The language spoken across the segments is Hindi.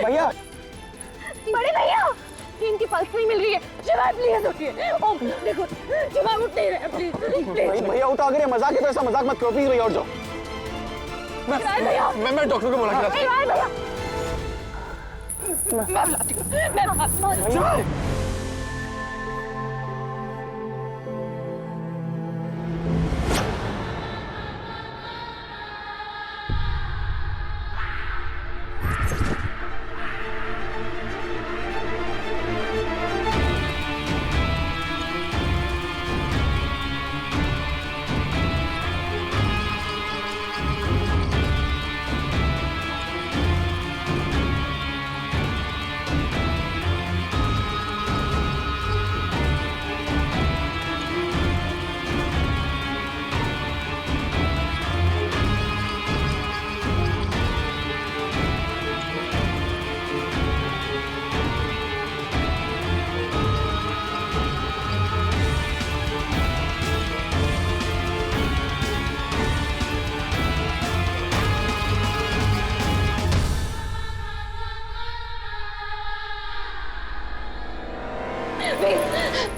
भैया बड़े भैया इनकी पल्स नहीं मिल रही है। शिवाय प्लीज उठिए। ओ देखो शिवाय उठ नहीं रहे। प्लीज प्लीज भैया उठो, अगर ये मजाक है तो ऐसा मजाक मत करो प्लीज भैया, उठ जाओ। मैं डॉक्टर को बुला के शिवाय भैया मैं बुलाती हूँ। मैं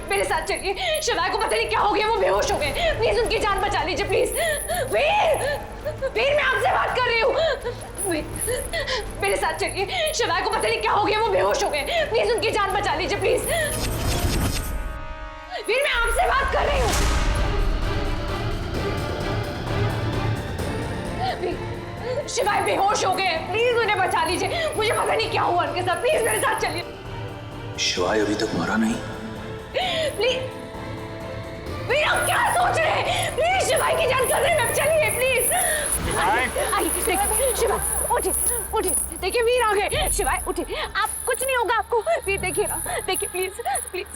मेरे साथ चलिए। शिवाय को पता नहीं क्या हो गया, वो बेहोश हो गए। प्लीज उनकी जान बचा लीजिए प्लीज। वीर वीर मैं आपसे बात कर रही हूँ। मेरे साथ चलिए। शिवाय को पता नहीं क्या हो गया, वो बेहोश हो गए। प्लीज उनकी जान बचा लीजिए प्लीज। वीर मैं आपसे बात कर रही हूँ। शिवाय बेहोश हो गए, प्लीज उन्हें बचा लीजिए। मुझे पता नहीं क्या हुआ उनके साथ। प्लीज मेरे साथ चलिए। शिवाय अभी तक मरा नहीं। प्लीज वीर आप क्या सोच रहे हैं? प्लीज शिवाय की जान खतरे में, चलिए प्लीज। देखिए शिवाय उठिए उठिए। देखिए वीर आ गए। शिवाय उठिए, आप कुछ नहीं होगा आपको। वीर देखिए ना, देखिए प्लीज प्लीज।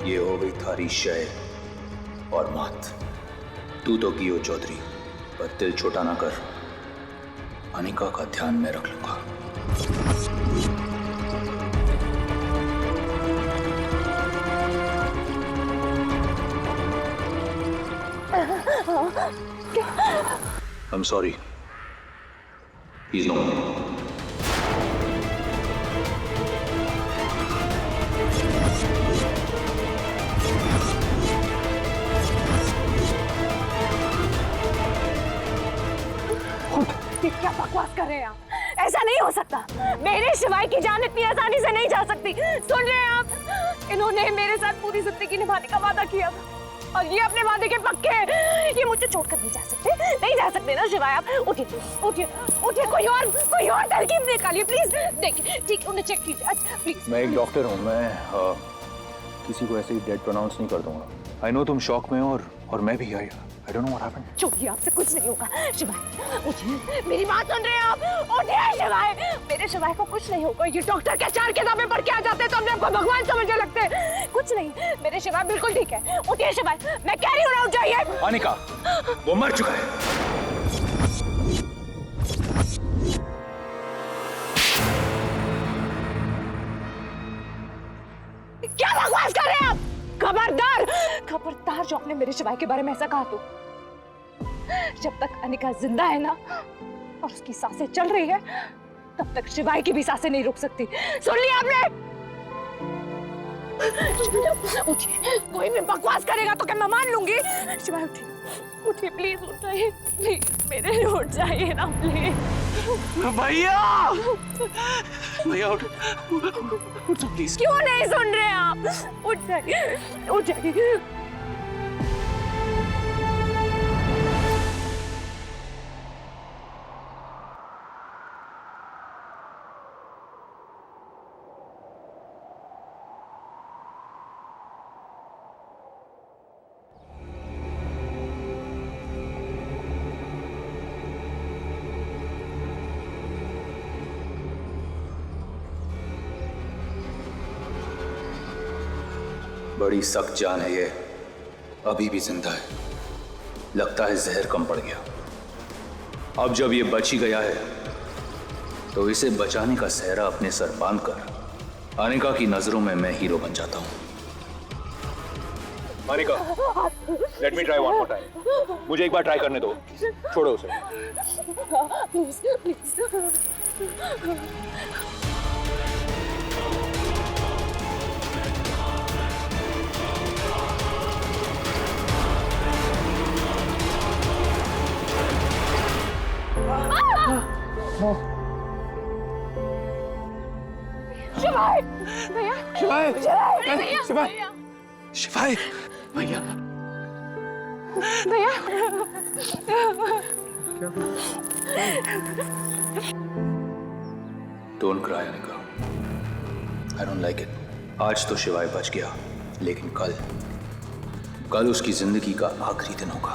ये हो गई थारी शय और मात। तू तो कियो चौधरी, पर दिल छोटा ना कर। अनिका का ध्यान में रख लूंगा। I'm sorry. He's no more. क्या बकवास कर रहे हैं आप? ऐसा नहीं हो सकता। मेरे शिवाय की जान इतनी आसानी से नहीं जा सकती। सुन रहे हैं आप? इन्होंने मेरे साथ पूरी जिंदगी निभाने का वादा किया था और ये अपने वादे के पक्के हैं। ये मुझे छोड़कर नहीं जा सकते, नहीं जा सकते ना शिवाय। आप उठिए उठिए उठिए। कोई और तरकीब निकालिए प्लीज। देखिए ठीक, उन्हें चेक कीजिए प्लीज। मैं एक डॉक्टर हूँ। मैं किसी को ऐसे ही डेड प्रोनाउंस नहीं कर दूंगा। आई नो तुम शॉक में हो और मैं भी आई। I don't know what happened. चुपिए, आपसे कुछ नहीं होगा। शिवाय उठिए, मेरी बात सुन रहे हैं आप? उठिए शिवाय। मेरे शिवाय को कुछ नहीं होगा। ये डॉक्टर के 4 किताबें पढ़ के आ जाते हैं तो हमने आपको भगवान समझने लगते हैं। कुछ नहीं, मेरे शिवाय बिल्कुल ठीक है। उठिए शिवाय, मैं कह रही हूँ ना उठ जाइए। अनिका वो मर चुका है। क्या बकवास कर रहे हैं आप? खबरदार खबरदार जो आपने मेरे शिवाय के बारे में ऐसा कहा तो। जब तक अनिका जिंदा है ना और उसकी सांसें चल रही है, तब तक शिवाय की भी सांसें नहीं रुक सकती। सुन लिया आपने? उठिए, कोई भी बकवास करेगा तो क्या मैं मान लूंगी? शिवाय उठिए उठिए प्लीज, उठ जाइए प्लीज। मेरे उठ जाइए ना प्लीज। भैया भैया उठ प्लीज। क्यों नहीं सुन रहे आप? उठ जाइए उठ जाइए। बड़ी सख्त जान है ये, अभी भी जिंदा है। लगता है जहर कम पड़ गया। अब जब ये बच ही गया है तो इसे बचाने का सहरा अपने सर बांध कर अनिका की नजरों में मैं हीरो बन जाता हूं। Anika, let me try one more time. मुझे एक बार ट्राई करने दो, छोड़ो उसे। Please please. शिवाय भैया, शिवाय, भैया, शिवाय, भैया, शिवाय, भैया, भैया। Don't cry Anika, I don't like it. आज तो शिवाय बच गया, लेकिन कल उसकी जिंदगी का आखिरी दिन होगा।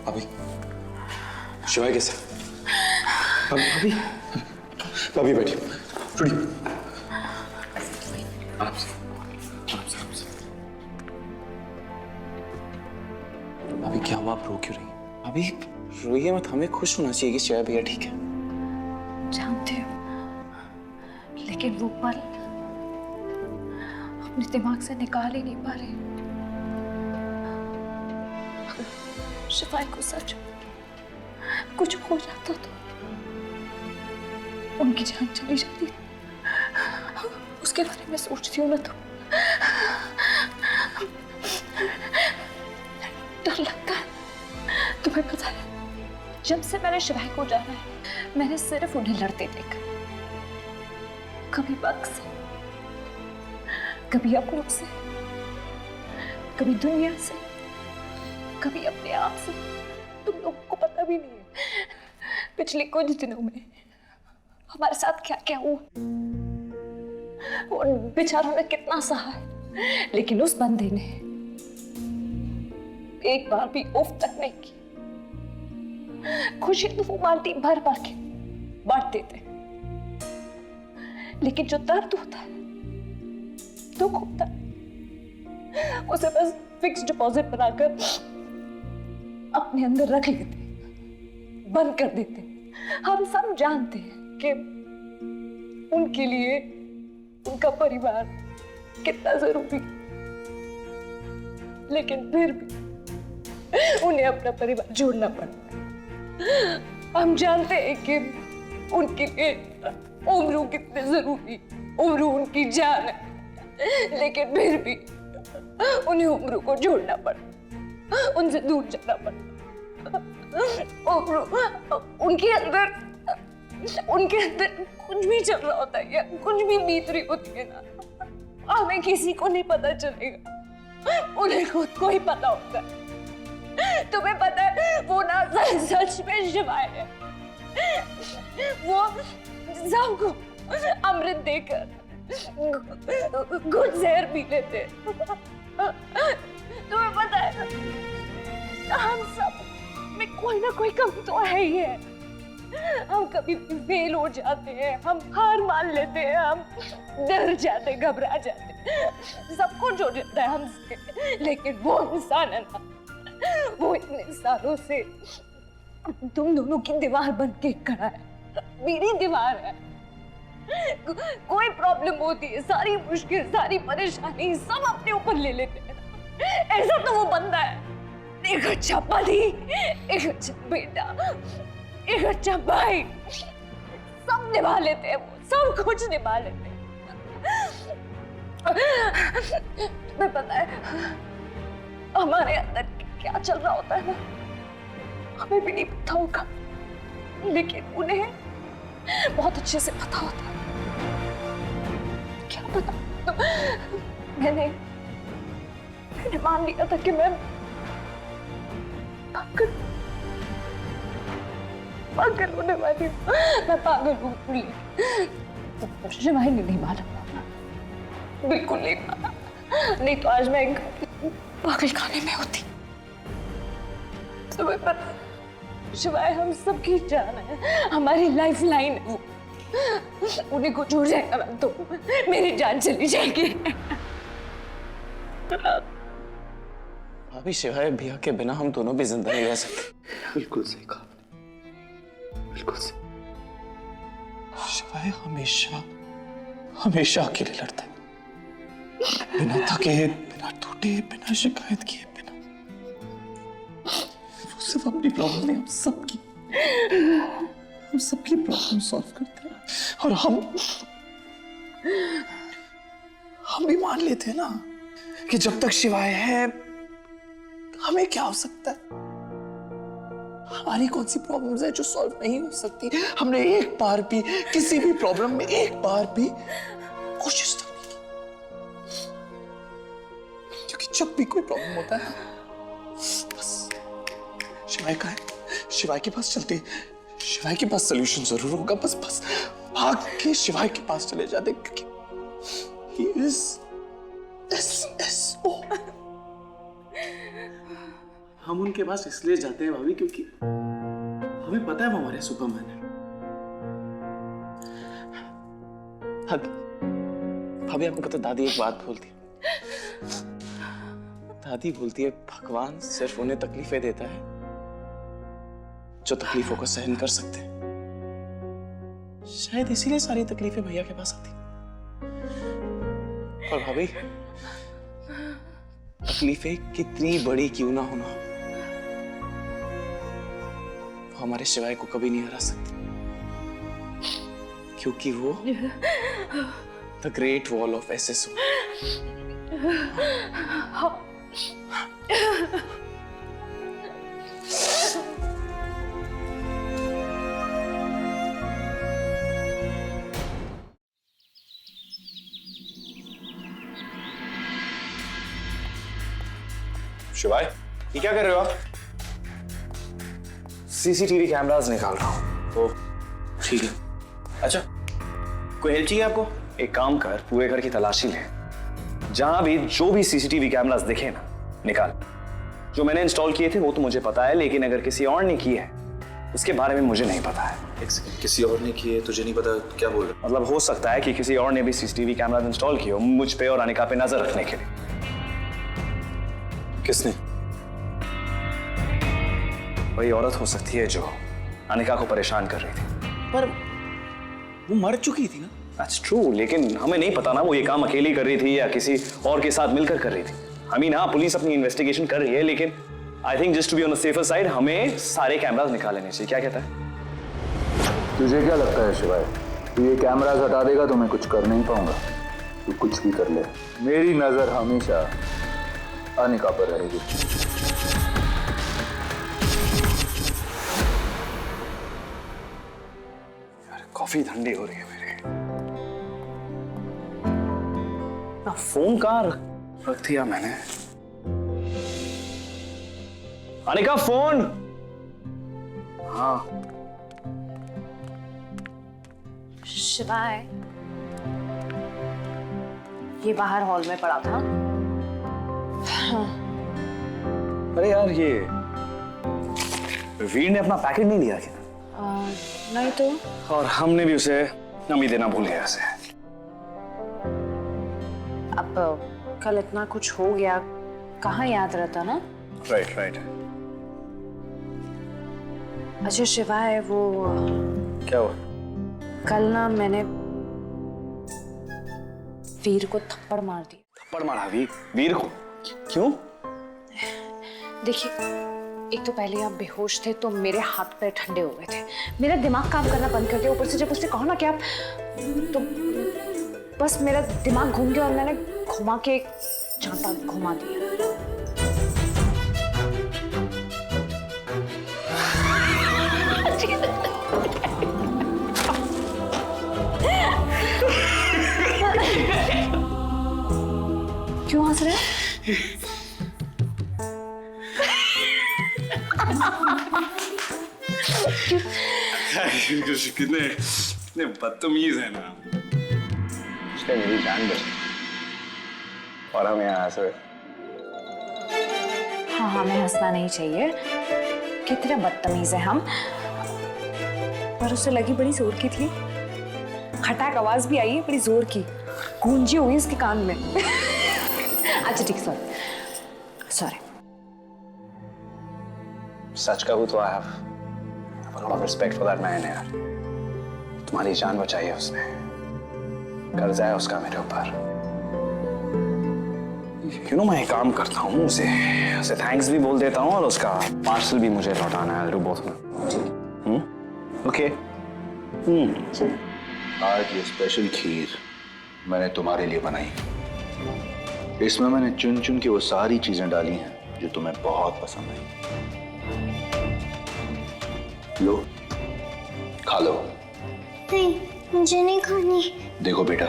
अभी शिवाय कैसे? अभी अभी बैठी, रुड़ी, आराम से, आराम से, आराम से। अभी क्या हुआ? आप रो क्यों रही? अभी रोइए मत, हमें खुश होना चाहिए कि शिवाय भैया ठीक है। जानते हो, लेकिन वो पल अपने दिमाग से निकाल ही नहीं पा रहे। शिवाय को सच कुछ हो जाता तो उनकी जान चली जाती। उसके बारे में सोचती हूँ ना तो डर लगता है। तुम्हें पता है, जब से मैंने शिवाय को जाना है, मैंने सिर्फ उन्हें लड़ते देखा। कभी वक्त से, कभी अपनों से, कभी दुनिया से, कभी अपने आप से। तुम लोगों को पता भी नहीं है पिछले कुछ दिनों में हमारे साथ क्या क्या हुआ। उन बेचारों ने कितना सहा है, लेकिन उस बंदे ने एक बार भी उफ तक नहीं की। खुशी तो वो बाल्टी भर भर के बांट देते, लेकिन जो दर्द होता है, दुख होता है, उसे बस फिक्स डिपॉजिट बनाकर अपने अंदर रख लेते, बंद कर देते। हम सब जानते हैं कि उनके लिए उनका परिवार कितना जरूरी, लेकिन फिर भी उन्हें अपना परिवार जोड़ना पड़ता। हम जानते हैं कि उनके लिए उम्र कितने जरूरी, उम्र उनकी जान है, लेकिन फिर भी उन्हें उम्र को जोड़ना पड़ता, उनसे दूर जाना पड़ता। उनके अंदर कुछ भी चल रहा होता है या कुछ भी बीत रही होती है ना, हमें किसी को नहीं पता चलेगा, उन्हें खुद को ही पता होता है। तुम्हें पता है, वो ना सच में शिवाय है। वो सबको अमृत देकर खुद जहर पी लेते। तुम्हें पता है, हम सब में कोई ना कोई कमी तो है ही है। हम कभी फेल हो जाते हैं, हम हार मान लेते हैं, हम डर जाते, घबरा जाते, सब कुछ हो जाता है हमसे। लेकिन वो इंसान है ना, वो इतने सालों से तुम दोनों की दीवार बन के खड़ा है, मेरी दीवार है। कोई प्रॉब्लम होती है, सारी मुश्किल, सारी परेशानी सब अपने ऊपर ले लेते हैं। ऐसा तो वो बंदा है, एक अच्छा पति, एक अच्छा बेटा, एक अच्छा भाई, सब निभा लेते हैं, वो सब कुछ निभा लेते हैं। तुम्हें पता है हमारे अंदर क्या चल रहा होता है ना, हमें भी नहीं पता होगा, लेकिन उन्हें बहुत अच्छे से पता होता है। क्या पता, तो मैंने मान लिया था कि मैं पागल होने वाली हूँ। मैं पागल हूँ, शिवाय ने नहीं माना, बिल्कुल नहीं माना। नहीं तो आज मैं पागल खाने में होती। तुम्हें पता, शिवाय हम सबकी जान है, हमारी लाइफ लाइन है वो। उन्हें कुछ हो जाएगा ना तो मेरी जान चली जाएगी। भाभी, शिवाय भैया के बिना हम दोनों भी जिंदा नहीं रह सकते। बिल्कुल सही कहा, बिल्कुल सही। शिवाय हमेशा हमेशा अकेले लड़ता है, बिना थके, बिना टूटे, बिना शिकायत किए, बिना। वो सिर्फ अपनी प्रॉब्लम नहीं, हम सबकी प्रॉब्लम सॉल्व करते हैं। और हम भी मान लेते हैं ना कि जब तक शिवाय है हमें क्या हो सकता है। हमारी कौन सी प्रॉब्लम्स है जो सॉल्व नहीं हो सकती। हमने एक बार भी किसी भी प्रॉब्लम में एक बार भी कोशिश तक नहीं की, क्योंकि जब भी कोई प्रॉब्लम होता है बस शिवाय का है, शिवाय के पास चलते हैं, शिवाय के पास सॉल्यूशन जरूर होगा। बस भाग के शिवाय के पास चले जाते, क्योंकि he is SSO। हम उनके पास इसलिए जाते हैं भाभी क्योंकि हमें पता है वो हमारे सुपरमैन है। भाभी, आपको पता, दादी एक बात बोलती है। दादी बोलती है भगवान सिर्फ उन्हें तकलीफें देता है जो तकलीफों को सहन कर सकते हैं। शायद इसीलिए सारी तकलीफें भैया के पास आती। और भाभी, तकलीफें कितनी बड़ी क्यों ना होना, वो हमारे शिवाय को कभी नहीं हरा सकती, क्योंकि वो the great wall of SSO। शिवाय, ये क्या कर रहे हो आप? CCTV कैमरास निकाल रहा हूँ। ओह, ठीक है। अच्छा, कोई हेल्प चाहिए आपको? एक काम कर, पूरे घर की तलाशी ले, जहां भी जो भी CCTV कैमरास दिखे ना, निकाल। जो मैंने इंस्टॉल किए थे वो तो मुझे पता है, लेकिन अगर किसी और ने किए है उसके बारे में मुझे नहीं पता है। एक सेकंड, किसी और ने किए तुझे नहीं पता? क्या बोल रहे? मतलब हो सकता है कि किसी और ने भी CCTV कैमरास इंस्टॉल किए हो मुझ पे और अनिका पे नजर रखने के लिए। किसने? वही औरत हो सकती है जो अनिका को परेशान कर रही थी। पर वो मर चुकी थी ना। That's true, लेकिन हमें नहीं पता ना वो ये काम अकेली कर रही थी या किसी और के साथ मिलकर कर रही थी। हाँ, पुलिस अपनी इन्वेस्टिगेशन कर रही है, लेकिन I think just to be on the safer side हमें सारे कैमरास निकाल लेने चाहिए। क्या कहता है? तुझे क्या लगता है शिवाय, तू ये कैमरास हटा देगा तो मैं कुछ कर नहीं पाऊंगा? तू कुछ भी कर ले, मेरी नजर हमेशा अनिका पर रहेगी। कॉफी ठंडी हो रही है मेरे। फोन कहाँ रख दिया मैंने? अनिका, फोन। हाँ, शिवाय, ये बाहर हॉल में पड़ा था। अरे यार, ये वीर ने अपना पैकेट नहीं लिया क्या? नहीं तो। और हमने भी उसे नमी देना भूल गया उसे। अब कल इतना कुछ हो गया, कहाँ याद रहता ना। राइट। अच्छा शिवाय, वो क्या हुआ? कल ना मैंने वीर को थप्पड़ मार दी। थप्पड़ मारा वीर को? क्यों? देखिए, एक तो पहले आप बेहोश थे तो मेरे हाथ पैर ठंडे हो गए थे, मेरा दिमाग काम करना बंद कर दिया। ऊपर से जब उसने कहा ना कि आप, तो बस मेरा दिमाग घूम गया और मैंने घुमा के एक चांटा घुमा दिया। कितने बदतमीज है ना। उसने मेरी जान बचाई और हम यहाँ हंस रहे। हाँ हमें हंसना नहीं चाहिए, कितने बदतमीज है हम। पर उसे लगी बड़ी जोर की थी, खटाक आवाज भी आई है बड़ी जोर की, गूंजी हुई उसके कान में। अच्छा ठीक, सॉरी। सच कहूँ तो I have a lot of respect for that man यार। तुम्हारी जान बचाई है उसने, कर्जा है उसका मेरे ऊपर। You know, मैं एक काम करता हूँ, उसे थैंक्स भी बोल देता हूँ और उसका पार्सल भी मुझे लौटाना है। I'll do both में। ओके। आज ये स्पेशल खीर मैंने तुम्हारे लिए बनाई। इसमें मैंने चुन चुन के वो सारी चीजें डाली हैं जो तुम्हें बहुत पसंद आई। लो, खा लो। नहीं, मुझे नहीं खानी। देखो बेटा,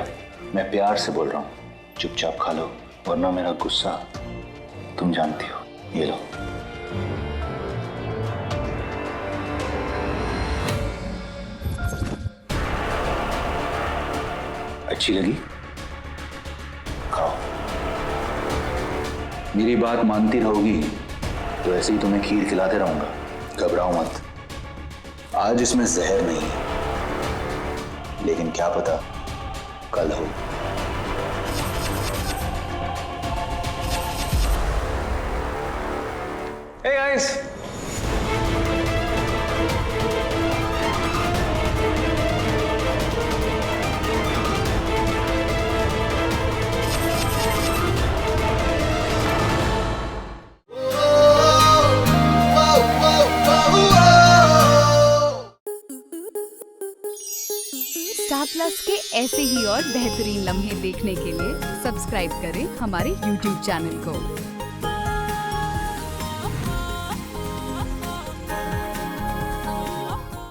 मैं प्यार से बोल रहा हूँ, चुपचाप खा लो, वरना मेरा गुस्सा तुम जानती हो। ये लो। अच्छी लगी? खाओ। मेरी बात मानती रहोगी तो ऐसे ही तुम्हें खीर खिलाते रहूंगा। घबराओ मत। आज इसमें जहर नहीं है, लेकिन क्या पता कल हो। Hey guys! स्टार प्लस के ऐसे ही और बेहतरीन लम्हे देखने के लिए सब्सक्राइब करें हमारे YouTube चैनल को।